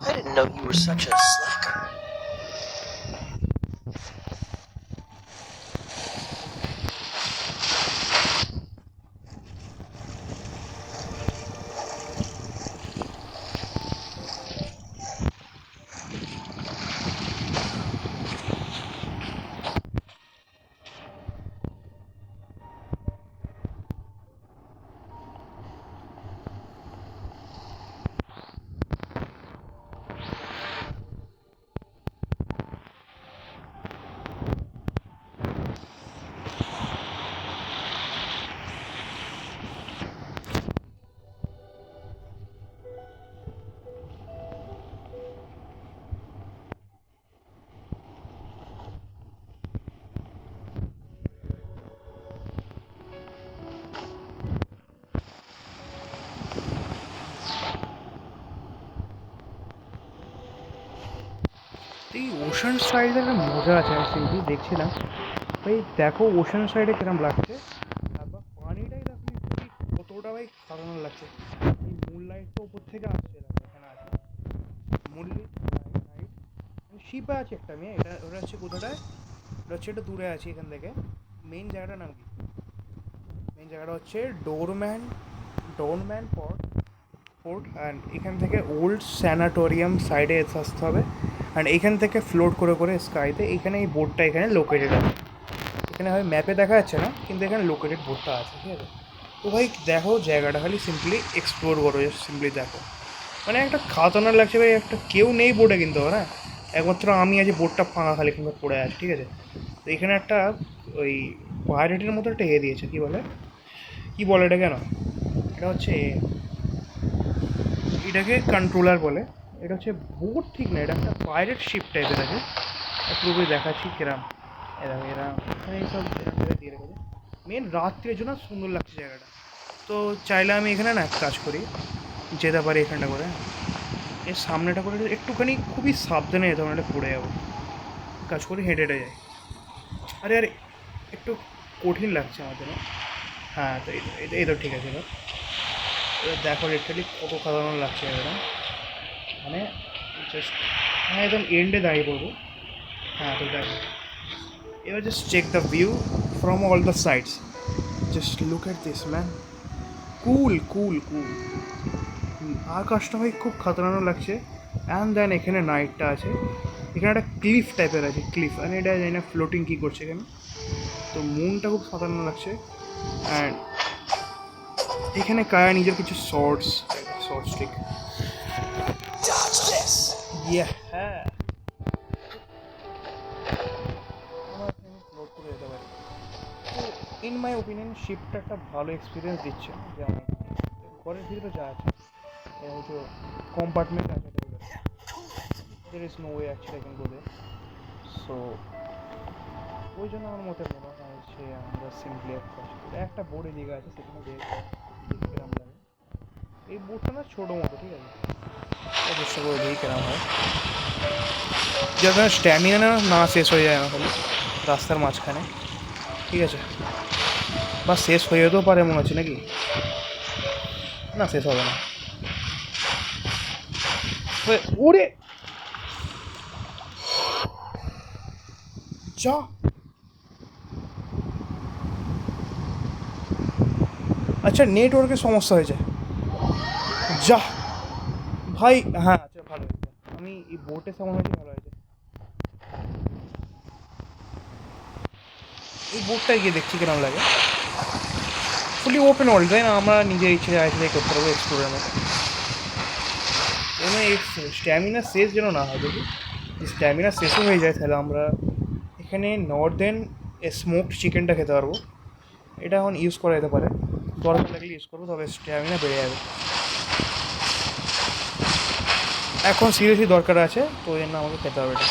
I didn't know you were such a slacker. এই ocean সাইডে একটা মজা আছে, আমি সিম্পলি দেখছিলাম ভাই। দেখো ওশান সাইডে কিরম লাগছে, তারপর পানিটাই দেখো কতটা ভাই খারাপ লাগছে। এই মুন লাইট তো ওপর থেকে আসছে, দেখো এখানে আছে মুনলিট লাইট। শিপে আছে একটা মেয়ে, এটা ওটা হচ্ছে কোথাটায়, ওটা হচ্ছে একটু দূরে আছে এখান থেকে। মেইন জায়গাটার নাম কি? মেইন জায়গাটা হচ্ছে doorman doorman pot port. And এখান থেকে ওল্ড স্যানাটোরিয়াম সাইডে আসতে হবে। অ্যান্ড এখান থেকে ফ্লোট করে করে স্কাইতে এখানে এই বোটটা এখানে লোকেটেড আছে। এখানে হয় ম্যাপে দেখা যাচ্ছে না, কিন্তু এখানে লোকেটেড বোটটা আছে, ঠিক আছে? তো ভাই দেখো জায়গাটা খালি সিম্পলি এক্সপ্লোর করো, জাস্ট সিম্পলি দেখো। মানে একটা খাতানা লাগছে ভাই, একটা কেউ নেই বোটে কিন্তু, হ্যাঁ একমাত্র আমি আছি, বোটটা ফাঁকা খালি কিন্তু পড়ে আছে, ঠিক আছে? তো এখানে একটা ওই পাইরেটের মতো একটা দিয়েছে, কী বলে এটা কেন, এটা হচ্ছে এটাকে কন্ট্রোলার বলে। এটা হচ্ছে বোট ঠিক না, এটা একটা পাইরেট শিপ টাইপের আছে। পুরোপুরি দেখাচ্ছি কিরাম, এরকম এরকম এখানে এইসব এরকম দিয়ে রেখেছে। মেন রাত্রের জন্য সুন্দর লাগছে জায়গাটা। তো চাইলে আমি এখানে না কাজ করি, যেতে পারি এখানটা করে, এর সামনেটা করে একটুখানি খুবই সাবধানে যেতে হবে, পড়ে যাবো। কাজ করি হেঁটে হেঁটে যাই। আরে আরে একটু কঠিন লাগছে আমার জন্য। হ্যাঁ তো এই তো ঠিক আছে। এবার দেখো লিটারালি কত সাধারণ লাগছে এটা, মানে জাস্ট, হ্যাঁ একদম এন্ডে দাঁড়িয়ে পড়বো। হ্যাঁ তো দেখো, এবার just check the view from all the sides. Just look at this man, cool cool cool. আকাশটা ভাই খুব খাতরানো লাগছে। অ্যান্ড দেন এখানে নাইটটা আছে, এখানে একটা ক্লিফ টাইপের আছে, ক্লিফ, আর এটা জানি না ফ্লোটিং কী করছে এখানে। তো মুনটা খুব সাধারণ লাগছে। অ্যান্ড এখানে কায়া নিজের কিছু শর্ট স্টিক। Dodge this! ইয়ে হ্যাঁ, ফ্লোট করে যেতে পারি। তো ইন মাই ওপিনিয়ন শিপটা একটা ভালো এক্সপিরিয়েন্স দিচ্ছে। যেমন ঘরের ভিতরে যা আছে, হয়তো কম্পার্টমেন্ট আছে, there is no way actually I can go there. So ওই জন্য আমার মতে মনে হয় যে আমরা সিম্পলি একটা বোর্ডে জায়গা আছে, সেখানে কিরম লাগে। এই বোর্ডটা না ছোটো মতো, ঠিক আছে? চেষ্টা করে দেখি কেরম হয়, যাতে স্ট্যামিনা না শেষ হয়ে যায় আমার খালি রাস্তার মাঝখানে, ঠিক আছে? বা শেষ হয়ে যেতেও পারে মনে হচ্ছে, নাকি না শেষ হবে না। ওরে যা, আচ্ছা নেটওয়ার্কের সমস্যা হয়েছে, যা ভাই। হ্যাঁ আচ্ছা ভালো হয়েছে, আমি এই বোটে সামনে হয়েছে, ভালো হয়েছে। এই বোটটায় গিয়ে দেখছি কেমন লাগে। ফুলি ওপেন ওয়ার্ল্ড, তাই না? আমরা নিজের ইচ্ছে আইসে করতে পারবো এক্সপ্লোরের মতো। এবং এই স্ট্যামিনা শেষ যেন না হয়, যদি স্ট্যামিনা শেষও হয়ে যায় তাহলে আমরা এখানে নর্দেন স্মোকড চিকেনটা খেতে পারবো। এটা এখন ইউজ করা যেতে পারে, দরকার লাগলে ইউজ করবো, তবে স্ট্যামিনা বেড়ে যাবে। এখন সিরিয়াসলি দরকার আছে, তো ওই জন্য আমাকে খেতে হবে এটা।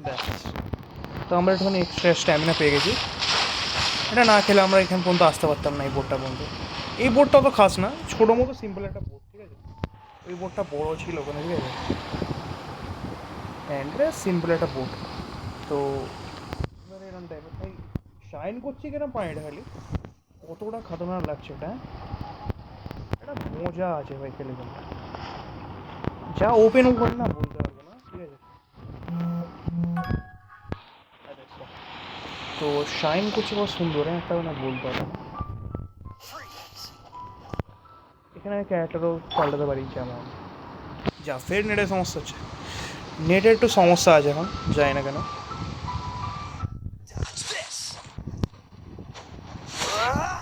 ব্যাস, তো আমরা একটুখানি এক্সট্রা স্ট্যামিনা পেয়ে গেছি। এটা না খেলে আমরা এখান পর্যন্ত আসতে পারতাম না, এই বোটটা পর্যন্ত। এই বোটটা অত খাস না, ছোটো মতো সিম্পল একটা বোট, ঠিক আছে? ওই বোটটা বড়ো ছিল ওখানে, ঠিক আছে? অ্যান্ড এটা সিম্পল একটা বোট। তো এবারে এরকম টাইপের ভাই শাইন করছে কেন পানিটা খালি, কতটা খাতরনাক লাগছে এটা, হ্যাঁ? একটা মজা আছে ভাই খেলে কিন্তু। যা ওপেন করে না বলতে পারবো না, ঠিক আছে। আচ্ছা, তো শাইন করছে কত সুন্দর, একটা না বলতে পারবো না। Freeze. এখানে ক্যারেক্টারও পাল্টাতে পারি যেমন যা। ফের নেটের সমস্যা হচ্ছে, নেটের একটু সমস্যা আছে এখন, যায় না কেন। Dodge this. Ah!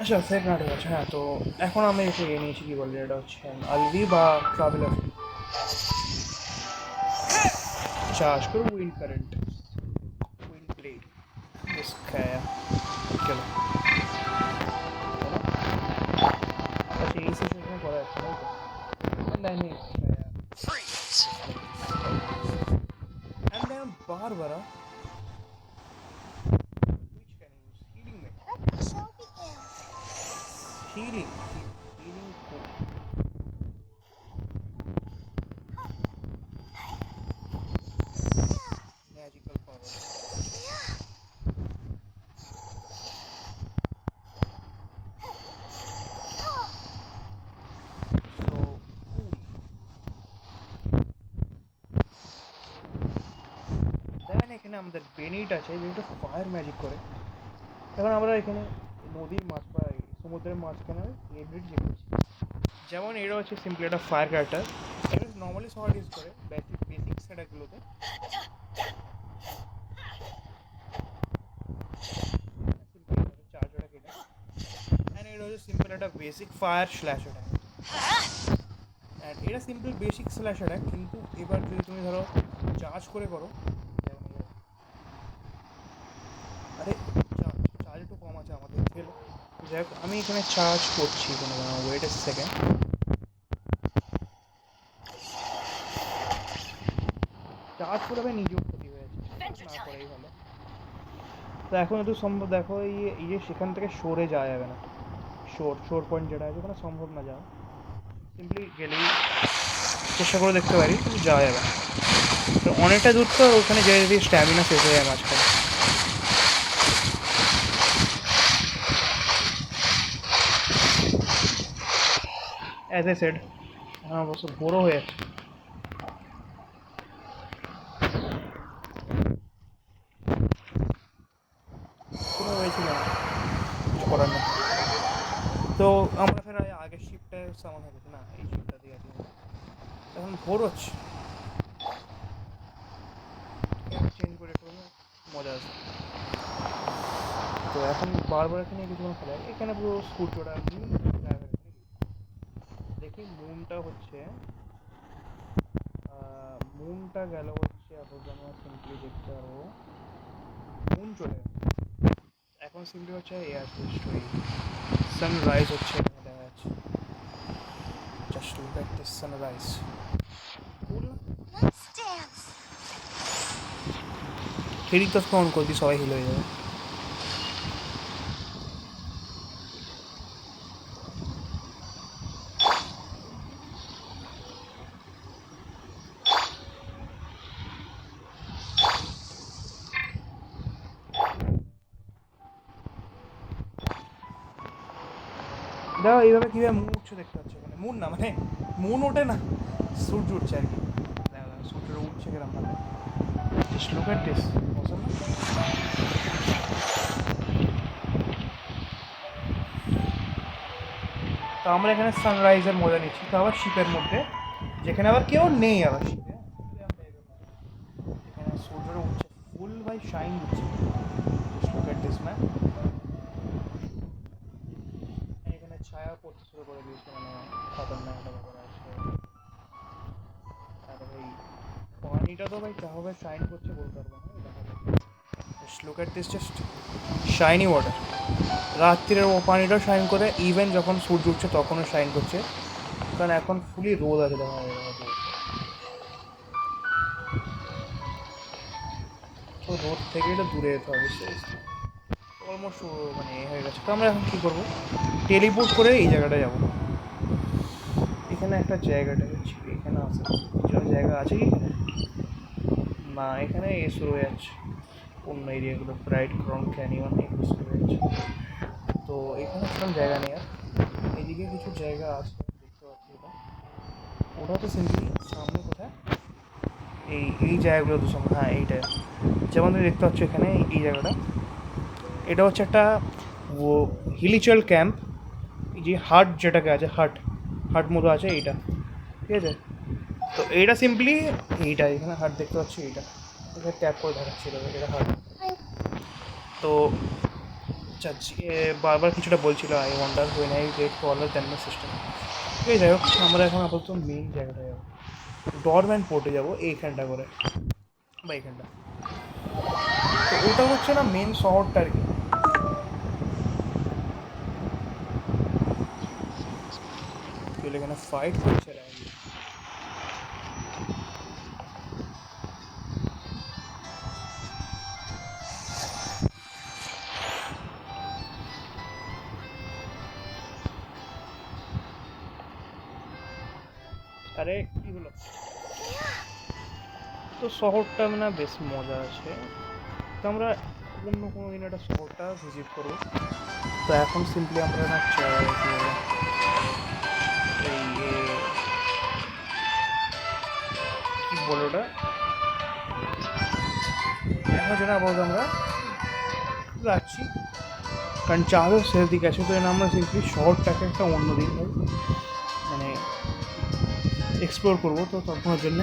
আচ্ছা ফের নাটক আছে, হ্যাঁ। তো এখন আমি একটু ইয়ে নিয়েছি, কী বলে এটা হচ্ছে আলভি বা ট্রাভেলার। চার্জ করো উইন্ড কারেন্ট, উইন্ড ব্লেড, इसका চলো। আচ্ছা এই সিচুয়েশনে করা যাচ্ছে না তো, नहीं Freeze. and then Barbara which can use healing method, healing code, magical power. So দেখেন এখানে আমাদের বেনিট আছে, বেনিটা ফায়ার ম্যাজিক করে। এখন আমরা এখানে নদীর মাছ বা সমুদ্রের মাঝখানে এভরিড দেখেছি, যেমন এরা হচ্ছে সিম্পলি একটা ফায়ার ক্যারেক্টার। এটা নর্মালি সবাই ইউজ করে বেসিক সেটগুলোতে। চার্জ অ্যাটাক এটা, অ্যান্ড এটা হচ্ছে সিম্পল একটা basic fire slash attack. And এটা সিম্পল বেসিক স্ল্যাশ অ্যাটাক, কিন্তু এবার যদি তুমি ধরো চার্জ করে করো, আরে চার্জ একটু কম আছে আমাদের খেলো। যাই হোক আমি এখানে চার্জ করছি, কোনো ওয়েট এ সেকেন্ড। চার্জ করে ভাই নিজেও ক্ষতি হয়ে যাচ্ছে, না করাই ভালো। তো এখন একটু সম্ভব দেখো, এই যে সেখান থেকে সরে যাওয়া যাবে না, শোর পয়েন্ট যেটা আছে ওখানে সম্ভব না যাওয়া। সিম্পলি গেলেই চেষ্টা করে দেখতে পারি, কিন্তু যাওয়া যাবে না। তো অনেকটা দূর, তো ওখানে যেয়ে যদি স্ট্যামিনা শেষ হয়ে যায় মাঝখানে। অ্যাজ এ সেড আমার অবশ্য বড়ো হয়ে যাচ্ছে, কোনো হয়েছিল না, কিছু করার নেই। তো আমরা ফের আগের শিফটটায় সামান হবে না, এই শিফটটা দিয়ে আছে। এখন ভোর হচ্ছে, চেঞ্জ করে একটু মজা আসবে। তো এখন বারবার এখানে কিছুক্ষণ খেলা, এখানে পুরো সূর্যটা দেখি। মুনটা হচ্ছে মুনটা গেল হচ্ছে, আমরা সিম্পলি দেখতে পারবো মুন চলে গেল। এখন সিম্পলি হচ্ছে এয়ার স্টোরি সানরাইজ হচ্ছে, এখানে দেখা যাচ্ছে। Just look at this sunrise, cool. এদিক তো অন করে দিই, সবাই হিল হয়ে যাবে। দেখো এইভাবে কীভাবে মুন উঠছে দেখতে পাচ্ছ, এখানে মুন না মানে মুন ওঠে না, সূর্য উঠছে আর কি। দেখো সূর্যটা উঠছে কিরম ভাবে, জাস্ট লুক এট দিস। তো আমরা এখানে সানরাইজের মজা নিচ্ছি, তো আবার শিপের মধ্যে, যেখানে আবার কেউ নেই আবার শিপে। এখানে সূর্যটা উঠছে, ফুল ভাই শাইন দিচ্ছে, just look at this man. এখানে ছায়া পড়তে শুরু করে দিয়েছে, মানে খতরনাক একটা ব্যাপার আছে। আর ভাই পানিটা তো ভাই কিভাবে শাইন করছে বলতে পারবো না, just look at this, just shiny water. রাত্রির ও পানিটাও শাইন করে, ইভেন যখন সূর্য উঠছে তখনও শাইন করছে, কারণ এখন ফুলি রোদ আছে। দেখা তো রোদ থেকে এটা দূরে যেতে হবে, অলমোস্ট মানে হয়ে গেছে। তো আমরা এখন কী করবো, টেলিপোর্ট করে এই জায়গাটা যাবো। এখানে একটা জায়গাটা হচ্ছে, এখানে আছে কিছু জায়গা আছে কি এখানে? না, এখানে এ শুরু হয়ে যাচ্ছে অন্য এরিয়াগুলো, ব্রাইট ক্রাউন ক্যানিয়ন এগুলো শুরু হয়ে যাচ্ছে। তো এখানে সেরকম জায়গা নেই আর। এদিকে কিছু জায়গা আছে দেখতে পাচ্ছি, ওটা তো সিম্পলি সামনে কোথায় এই জায়গাগুলো তো সামনে, হ্যাঁ এইটা যেমন তুমি দেখতে পাচ্ছ এখানে এই জায়গাটা, এটা হচ্ছে একটা ও হিলিচল ক্যাম্প, এই যে হাট যেটাকে আছে, হাট হাট মতো আছে এইটা, ঠিক আছে? তো এইটা সিম্পলি এইটা, এখানে হাট দেখতে পাচ্ছি, এইটা এখানে ট্যাপ করে দেখাচ্ছিল এটা হাট। তো চাচ্ছি বারবার কিছুটা বলছিল I wonder when I get two always than my system. ঠিক আছে, যাই হোক আমরা এখন আপাতত মেইন জায়গাটা যাবো, ডরম্যান পোর্টে যাবো এইখানটা করে বা এইখানটা। তো ওটা হচ্ছে না মেন শহরটা আর কি। এখানে ফাইট করছে না, আরে কি হলো? তো শহরটা মানে বেশ মজা আছে, তো আমরা অন্য কোনো দিন একটা শহরটা ভিজিট করবো। তো এখন সিম্পলি আমরা না কি বলে এই কি বলে ওটা, এখন যেটা বলতে আমরা যাচ্ছি কারণ চারও শেষ দিকে আছে। তো আমরা সিম্পলি শহরটাকে একটা অন্য দিন মানে এক্সপ্লোর করবো, তো তখনের জন্য